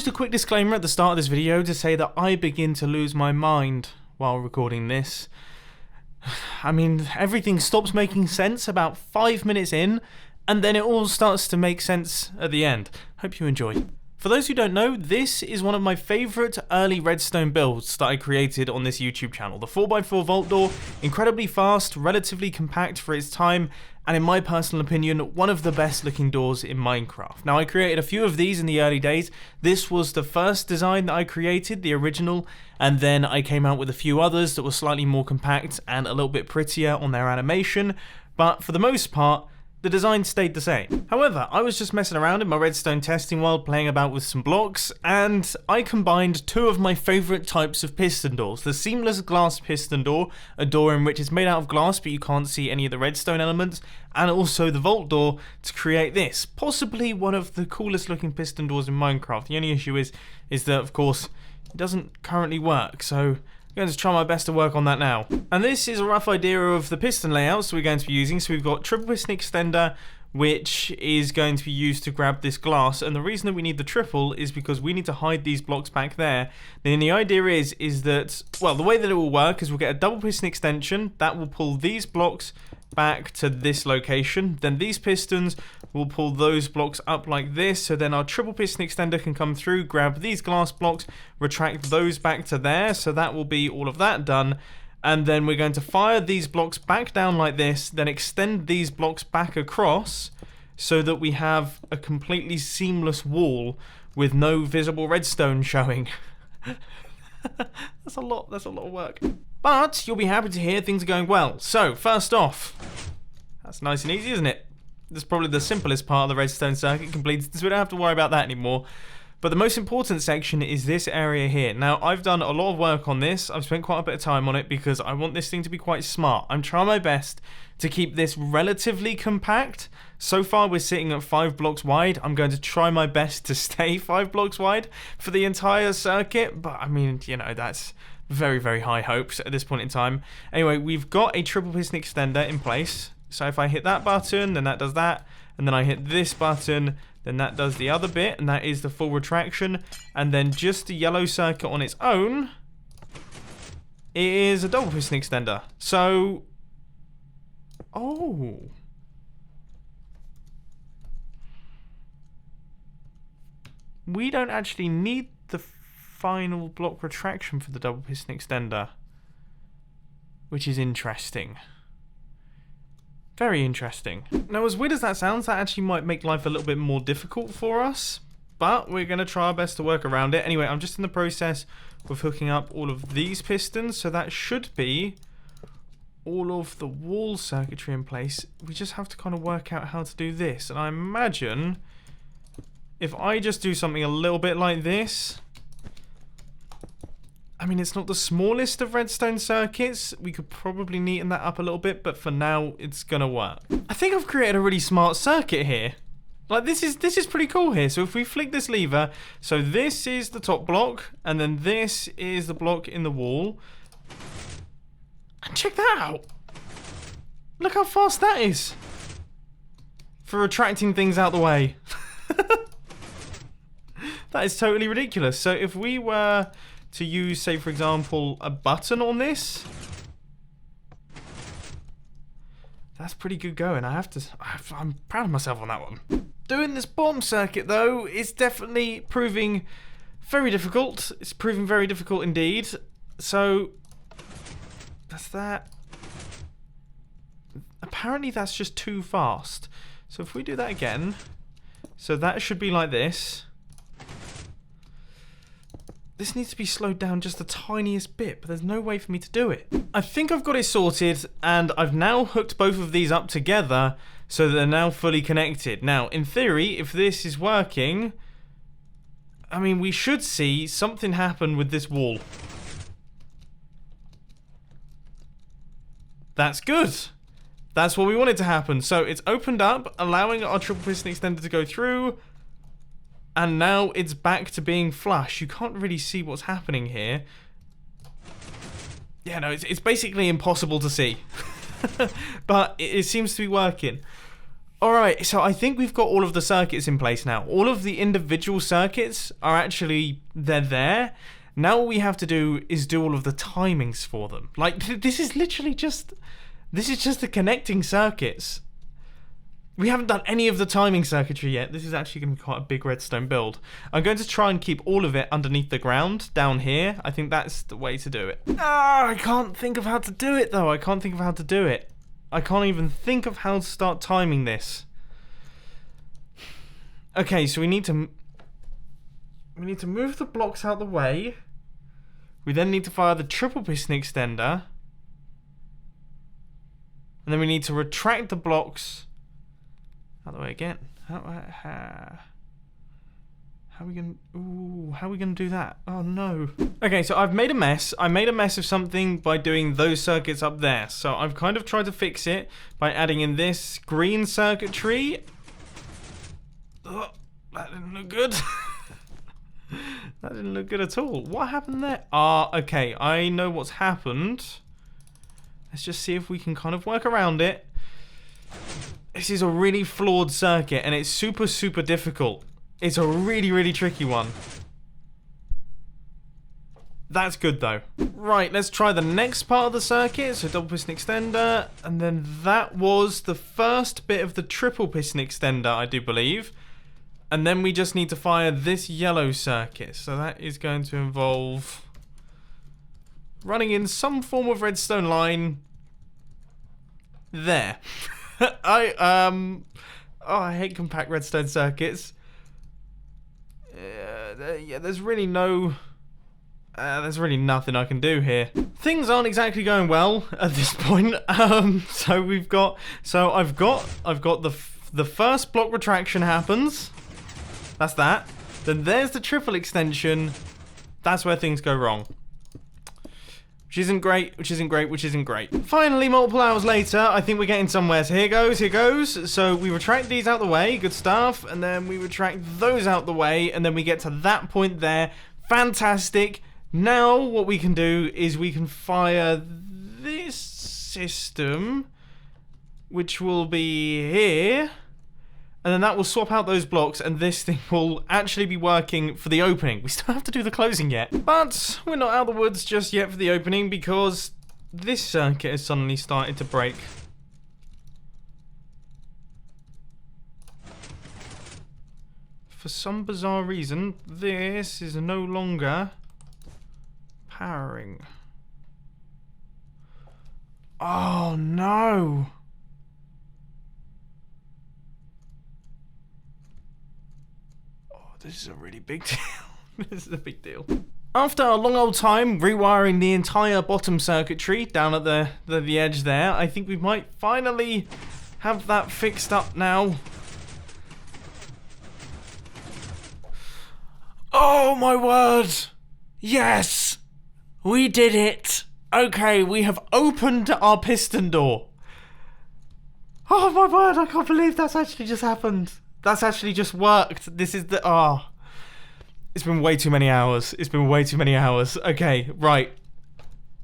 Just a quick disclaimer at the start of this video to say that I begin to lose my mind while recording this. I mean, everything stops making sense about 5 minutes in, and then it all starts to make sense at the end. Hope you enjoy. For those who don't know, this is one of my favourite early Redstone builds that I created on this YouTube channel. The 4x4 vault door, incredibly fast, relatively compact for its time, and in my personal opinion, one of the best looking doors in Minecraft. Now, I created a few of these in the early days. This was the first design that I created, the original, and then I came out with a few others that were slightly more compact and a little bit prettier on their animation, but for the most part, the design stayed the same. However, I was just messing around in my Redstone testing world, playing about with some blocks, and I combined two of my favourite types of piston doors. The seamless glass piston door, a door in which it's made out of glass but you can't see any of the redstone elements, and also the vault door to create this. Possibly one of the coolest looking piston doors in Minecraft. The only issue is that, of course, it doesn't currently work, so I'm going to try my best to work on that now. And this is a rough idea of the piston layouts we're going to be using. So we've got triple piston extender, which is going to be used to grab this glass. And the reason that we need the triple is because we need to hide these blocks back there. Then the idea is that, well, the way that it will work is we'll get a double piston extension that will pull these blocks back to this location. Then these pistons will pull those blocks up like this, so then our triple piston extender can come through, grab these glass blocks, retract those back to there, so that will be all of that done. And then we're going to fire these blocks back down like this, then extend these blocks back across so that we have a completely seamless wall with no visible redstone showing. That's a lot of work. But you'll be happy to hear things are going well. So, first off, that's nice and easy, isn't it? This is probably the simplest part of the redstone circuit completed, so we don't have to worry about that anymore. But the most important section is this area here. Now, I've done a lot of work on this. I've spent quite a bit of time on it because I want this thing to be quite smart. I'm trying my best to keep this relatively compact. So far, we're sitting at 5 blocks wide. I'm going to try my best to stay 5 blocks wide for the entire circuit. But, I mean, you know, that's very, very high hopes at this point in time. Anyway, we've got a triple piston extender in place. So if I hit that button, then that does that. And then I hit this button, then that does the other bit. And that is the full retraction. And then just the yellow circuit on its own is a double piston extender. So, oh. We don't actually need the final block retraction for the double piston extender, which is interesting. Very interesting. Now, as weird as that sounds, that actually might make life a little bit more difficult for us, but we're going to try our best to work around it. Anyway, I'm just in the process of hooking up all of these pistons, so that should be all of the wall circuitry in place. We just have to kind of work out how to do this, and I imagine if I just do something a little bit like this, I mean, it's not the smallest of redstone circuits. We could probably neaten that up a little bit, but for now, it's gonna work. I think I've created a really smart circuit here. Like, this is pretty cool here. So if we flick this lever, so this is the top block, and then this is the block in the wall. And check that out. Look how fast that is for retracting things out the way. That is totally ridiculous. So if we were to use, say, for example, a button on this, that's pretty good going. I'm proud of myself on that one. Doing this bottom circuit, though, is definitely proving very difficult. It's proving very difficult indeed. So, that's that. Apparently, that's just too fast. So if we do that again, so that should be like this. This needs to be slowed down just the tiniest bit, but there's no way for me to do it. I think I've got it sorted, and I've now hooked both of these up together so that they're now fully connected. Now, in theory, if this is working, I mean, we should see something happen with this wall. That's good. That's what we wanted to happen. So it's opened up, allowing our triple piston extender to go through. And now it's back to being flush. You can't really see what's happening here. Yeah, no, it's basically impossible to see. But it seems to be working. Alright, so I think we've got all of the circuits in place now. All of the individual circuits are actually, they're there. Now what we have to do is do all of the timings for them. Like, this is literally just, this is just the connecting circuits. We haven't done any of the timing circuitry yet. This is actually going to be quite a big redstone build. I'm going to try and keep all of it underneath the ground, down here. I think that's the way to do it. Ah, I can't think of how to do it, though. I can't think of how to do it. I can't even think of how to start timing this. Okay, so we need to move the blocks out the way. We then need to fire the triple piston extender. And then we need to retract the blocks out the way again. How are we gonna do that? Oh no. Okay, so I've made a mess. I made a mess of something by doing those circuits up there. So I've kind of tried to fix it by adding in this green circuitry. Oh, that didn't look good. That didn't look good at all. What happened there? Okay, I know what's happened. Let's just see if we can kind of work around it. This is a really flawed circuit and it's super, super difficult. It's a really, really tricky one. That's good though. Right, let's try the next part of the circuit. So double piston extender. And then that was the first bit of the triple piston extender, I do believe. And then we just need to fire this yellow circuit. So that is going to involve running in some form of redstone line there. I hate compact redstone circuits. Yeah, there's really nothing I can do here. Things aren't exactly going well at this point. I've got the first block retraction happens. That's that. Then there's the triple extension. That's where things go wrong. Which isn't great, which isn't great, which isn't great. Finally, multiple hours later, I think we're getting somewhere. So here goes. So we retract these out the way, good stuff. And then we retract those out the way. And then we get to that point there. Fantastic. Now what we can do is we can fire this system, which will be here. And then that will swap out those blocks and this thing will actually be working for the opening. We still have to do the closing yet. But we're not out of the woods just yet for the opening because this circuit has suddenly started to break. For some bizarre reason, this is no longer powering. Oh no! This is a really big deal. This is a big deal. After a long old time rewiring the entire bottom circuitry down at the edge there, I think we might finally have that fixed up now. Oh my word! Yes! We did it! Okay, we have opened our piston door. Oh my word, I can't believe that's actually just happened. That's actually just worked. This is the... It's been way too many hours. It's been way too many hours. Okay, right.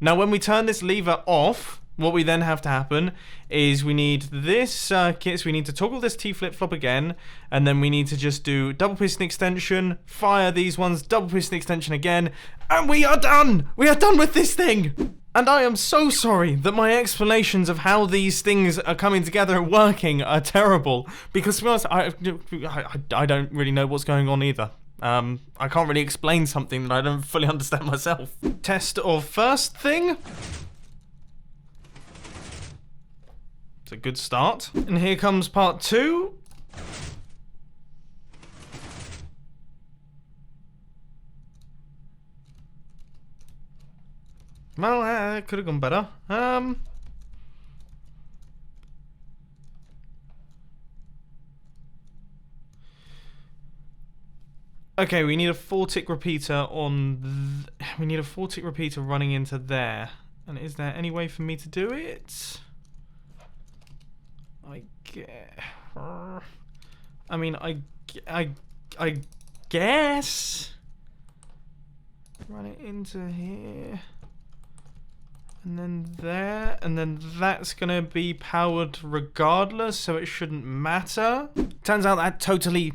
Now, when we turn this lever off, what we then have to happen is we need this circuit. So we need to toggle this T flip-flop again. And then we need to just do double piston extension, fire these ones, double piston extension again. And we are done! We are done with this thing! And I am so sorry that my explanations of how these things are coming together and working are terrible. Because to be honest, I don't really know what's going on either. I can't really explain something that I don't fully understand myself. Test of first thing. It's a good start. And here comes part two. Well, it could have gone better. Okay, we need a 4-tick repeater on... we need a 4-tick repeater running into there. And is there any way for me to do it? I guess... Run it into here... And then there, and then that's gonna be powered regardless, so it shouldn't matter. Turns out that totally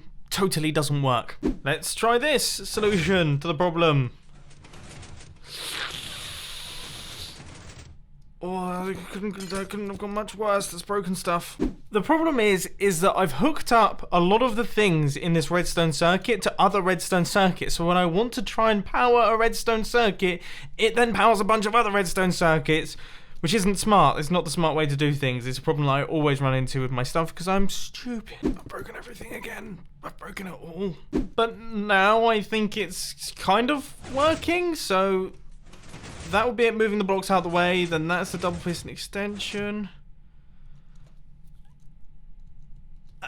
doesn't work. Let's try this solution to the problem. Oh, I couldn't have gone much worse. That's broken stuff. The problem is that I've hooked up a lot of the things in this redstone circuit to other redstone circuits. So when I want to try and power a redstone circuit, it then powers a bunch of other redstone circuits, which isn't smart. It's not the smart way to do things. It's a problem that I always run into with my stuff because I'm stupid. I've broken everything again. I've broken it all. But now I think it's kind of working, so that would be it, moving the blocks out of the way. Then that's the double piston extension.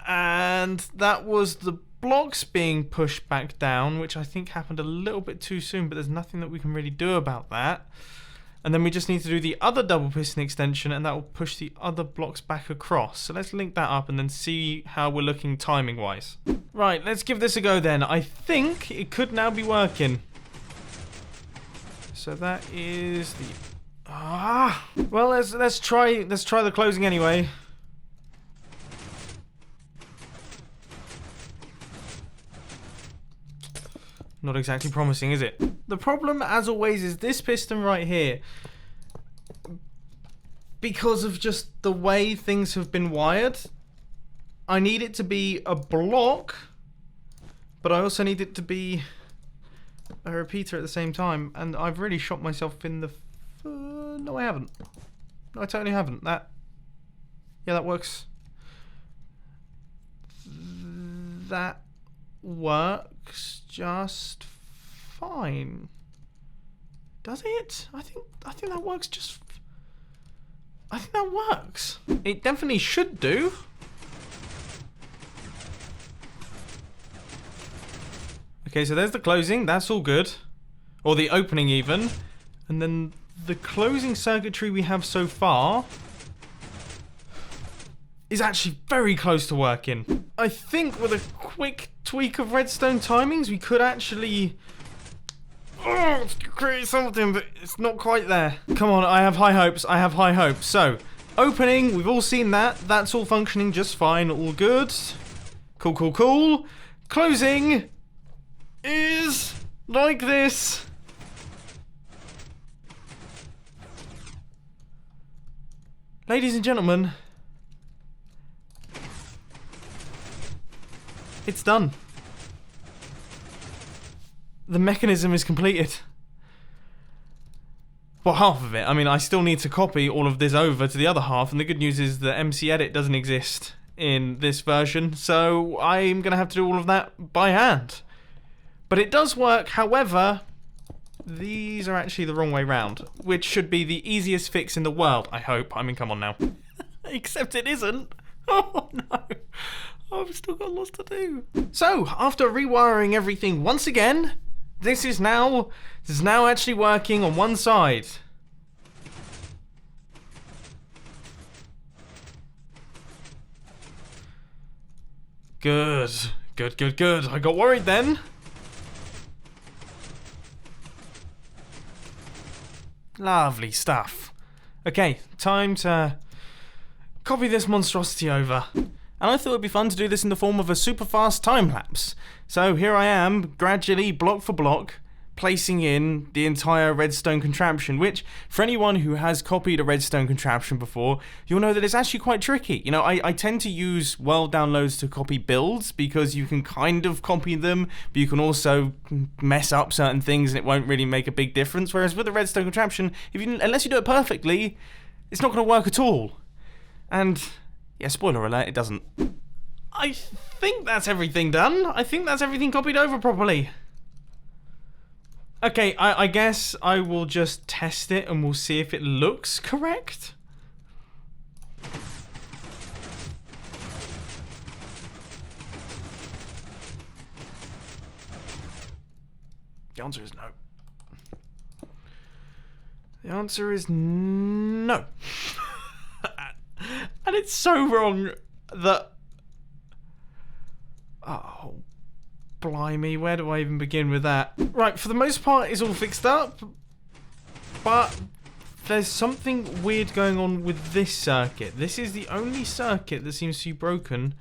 And that was the blocks being pushed back down, which I think happened a little bit too soon, but there's nothing that we can really do about that. And then we just need to do the other double piston extension, and that will push the other blocks back across. So let's link that up and then see how we're looking timing-wise. Right, let's give this a go then. I think it could now be working. So that is the well, let's try the closing anyway. Not exactly promising, is it? The problem, as always, is this piston right here. Because of just the way things have been wired, I need it to be a block, but I also need it to be a repeater at the same time, and I've really shot myself in the no, I haven't. No, I totally haven't. Yeah, that works. That works just fine. Does it? I think that works just. I think that works. It definitely should do. Okay, so there's the closing. That's all good. Or the opening even. And then the closing circuitry we have so far is actually very close to working. I think with a quick tweak of redstone timings, we could actually create something, but it's not quite there. Come on, I have high hopes. I have high hopes. So, opening, we've all seen that. That's all functioning just fine. All good. Cool, cool, cool. Closing is like this. Ladies and gentlemen, it's done. The mechanism is completed. Well, half of it. I mean, I still need to copy all of this over to the other half, and the good news is that MC Edit doesn't exist in this version, so I'm going to have to do all of that by hand. But it does work, however, these are actually the wrong way round, which should be the easiest fix in the world, I hope. I mean, come on now. Except it isn't. Oh no. I've still got lots to do. So, after rewiring everything once again, this is now actually working on one side. Good. Good, good, good. I got worried then. Lovely stuff. Okay, time to copy this monstrosity over. And I thought it'd be fun to do this in the form of a super fast time lapse. So here I am, gradually, block for block, placing in the entire redstone contraption, which, for anyone who has copied a redstone contraption before, you'll know that it's actually quite tricky. You know, I tend to use world downloads to copy builds, because you can kind of copy them, but you can also mess up certain things and it won't really make a big difference. Whereas with a redstone contraption, unless you do it perfectly, it's not going to work at all. And yeah, spoiler alert, it doesn't. I think that's everything done. I think that's everything copied over properly. Okay, I guess I will just test it and we'll see if it looks correct. The answer is no. The answer is no. And it's so wrong that... Oh, blimey, where do I even begin with that? Right, for the most part, it's all fixed up. But there's something weird going on with this circuit. This is the only circuit that seems to be broken.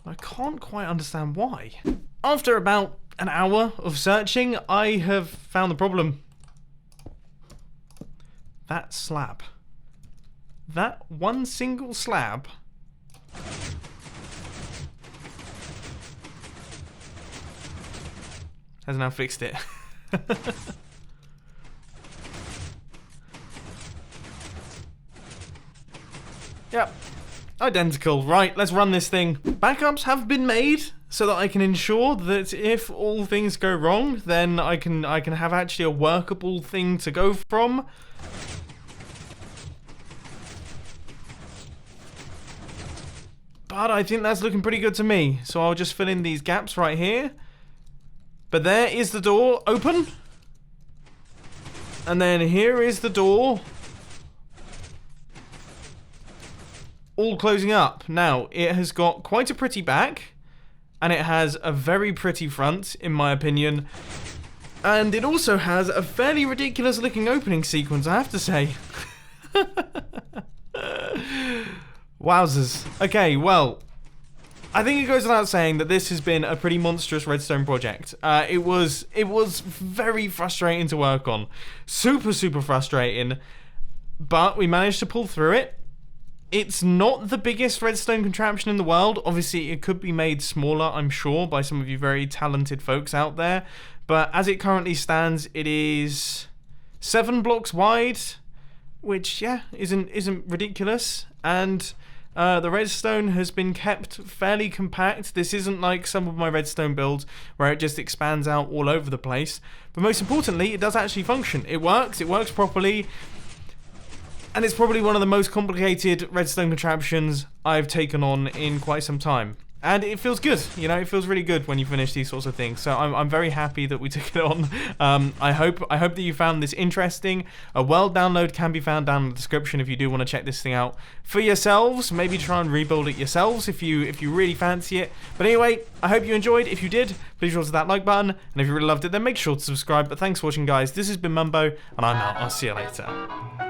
I can't quite understand why. After about an hour of searching, I have found the problem. That slab. That one single slab has now fixed it. Yep. Identical. Right, let's run this thing. Backups have been made so that I can ensure that if all things go wrong, then I can have actually a workable thing to go from. But I think that's looking pretty good to me. So I'll just fill in these gaps right here. But there is the door open. And then here is the door all closing up. Now, it has got quite a pretty back, and it has a very pretty front, in my opinion. And it also has a fairly ridiculous looking opening sequence, I have to say. Wowzers. Okay, well, I think it goes without saying that this has been a pretty monstrous redstone project. It was very frustrating to work on. Super frustrating. But we managed to pull through it. It's not the biggest redstone contraption in the world. Obviously, it could be made smaller, I'm sure, by some of you very talented folks out there. But as it currently stands, it is 7 blocks wide, which, yeah, isn't ridiculous. And the redstone has been kept fairly compact. This isn't like some of my redstone builds where it just expands out all over the place. But most importantly, it does actually function. It works properly. And it's probably one of the most complicated redstone contraptions I've taken on in quite some time. And it feels good, you know, it feels really good when you finish these sorts of things. So I'm very happy that we took it on. I hope that you found this interesting. A world download can be found down in the description if you do want to check this thing out for yourselves. Maybe try and rebuild it yourselves if you really fancy it. But anyway, I hope you enjoyed. If you did, please hit that like button. And if you really loved it, then make sure to subscribe. But thanks for watching, guys. This has been Mumbo, and I'm out. I'll see you later.